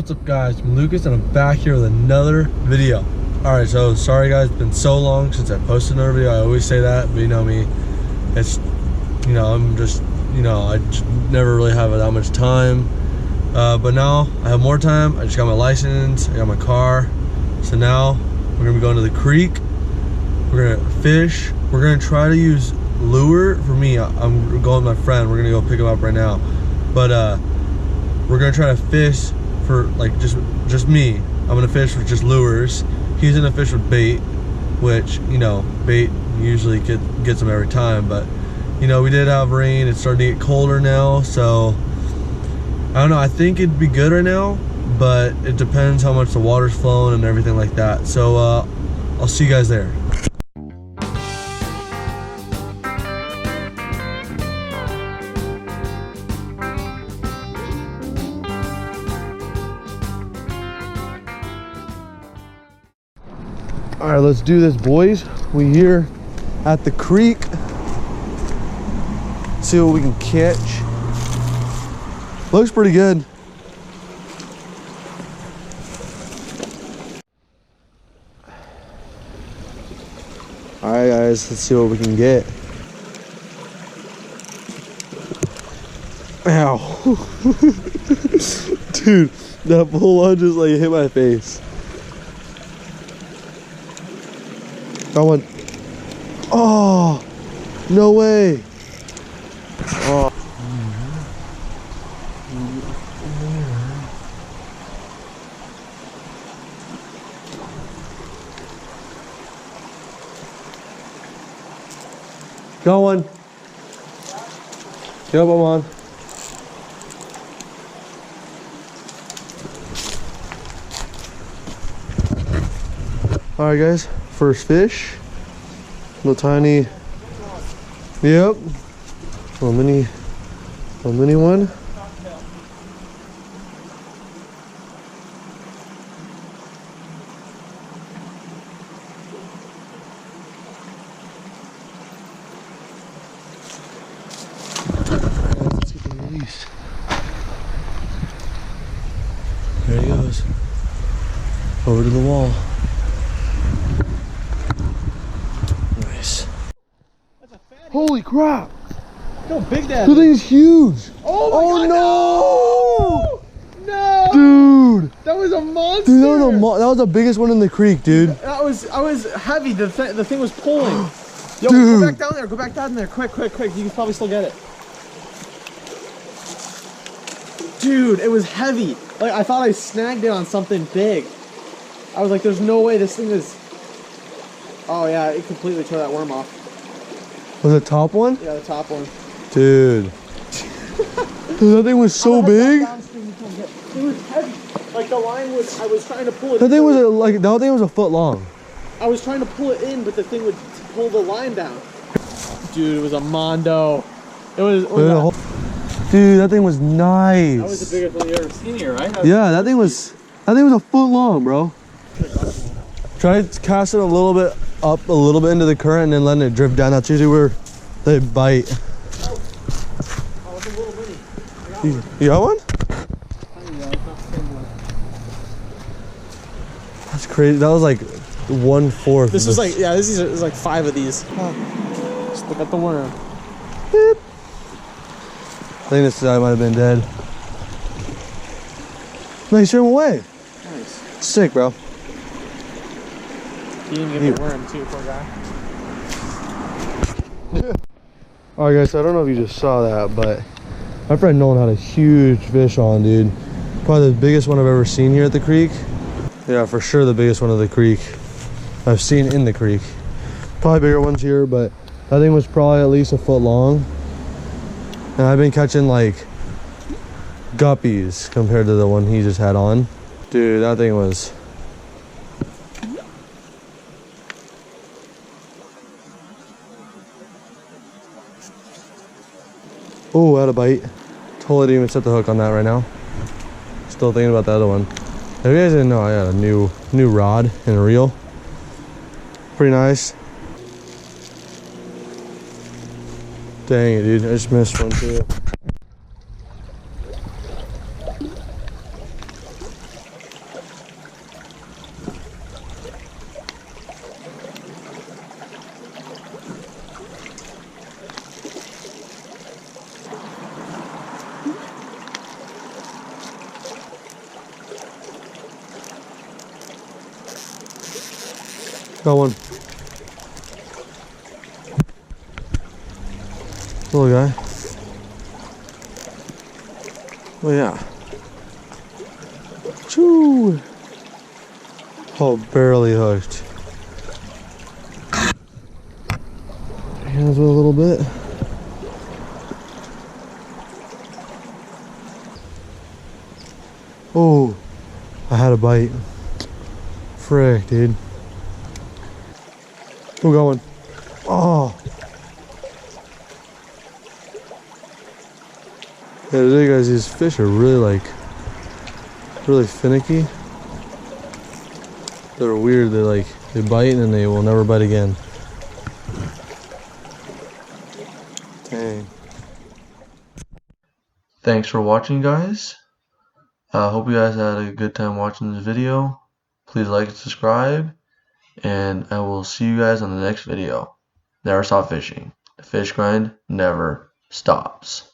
What's up guys, I'm Lucas and I'm back here with another video. Alright, so sorry guys, it's been so long since I posted another video. I always say that, but you know me, it's, you know, I'm just, you know, I just never really have that much time. But now I have more time. I just got my license, I got my car. So now we're gonna be going to the creek. We're gonna fish. We're gonna try to use lure. For me, I'm going with my friend. We're gonna go pick him up right now. But we're gonna try to fish for like just me. I'm gonna fish with just lures. He's gonna fish with bait, which, you know, bait usually gets them every time. But you know, we did have rain. It's starting to get colder now, so I don't know. I think it'd be good right now, but it depends how much the water's flowing and everything like that. So I'll see you guys there. All right, let's do this, boys. We here at the creek. See what we can catch. Looks pretty good. All right, guys, let's see what we can get. Ow. Dude, that full on just like hit my face. Got one. Oh, no way. Oh. Got one. Yep, I'm on. All right, guys. First fish, little tiny, yep, little mini one. Let's get the release. There he goes, over to the wall. Holy crap! Look how big that The is. thing's huge! Oh God, no! Dude! That was a monster! Dude, that was the biggest one in the creek, dude. I was heavy. The thing was pulling. Yo, Dude. go back down there. Go back down there. Quick. You can probably still get it. Dude, it was heavy. Like, I thought I snagged it on something big. I was like, there's no way this thing is... Oh yeah, it completely tore that worm off. Was it the top one? Yeah, the top one. Dude. Dude, that thing was so big. It was heavy. Like the line was, I was trying to pull it. That thing was a foot long. I was trying to pull it in, but the thing would pull the line down. Dude, it was a mondo. It was. Dude, that thing was nice. That was the biggest one you ever seen here, right? Yeah, that thing was a foot long, bro. Try to cast it a little bit up, a little bit into the current, and then letting it drift down. That's usually where they bite. Oh, it's a little mini. You got one? That's crazy. That was like 1/4. This was like, yeah, this is like 5 of these. Just look at the worm. Beep. I think this guy might have been dead. No, he threw him away. Nice. Sick, bro. He didn't get the worm too, poor guy. Yeah. Alright guys, so I don't know if you just saw that, but my friend Nolan had a huge fish on, dude. Probably the biggest one I've ever seen here at the creek. Yeah, for sure the biggest one of the creek I've seen in the creek. Probably bigger ones here, but that thing was probably at least a foot long. And I've been catching like guppies compared to the one he just had on. Dude, that thing was... Oh, I had a bite. Totally didn't even set the hook on that right now. Still thinking about the other one. If you guys didn't know, I got a new rod and a reel. Pretty nice. Dang it, dude. I just missed one too. Got one. Little guy. Oh yeah. Choo! Oh, barely hooked. Hands with a little bit. Oh, I had a bite. Frick, dude. We're going. Oh. Yeah, today guys, these fish are really really finicky. They're weird. They bite and then they will never bite again. Dang. Thanks for watching, guys. I hope you guys had a good time watching this video. Please like and subscribe, and I will see you guys on the next video. Never stop fishing. The fish grind never stops.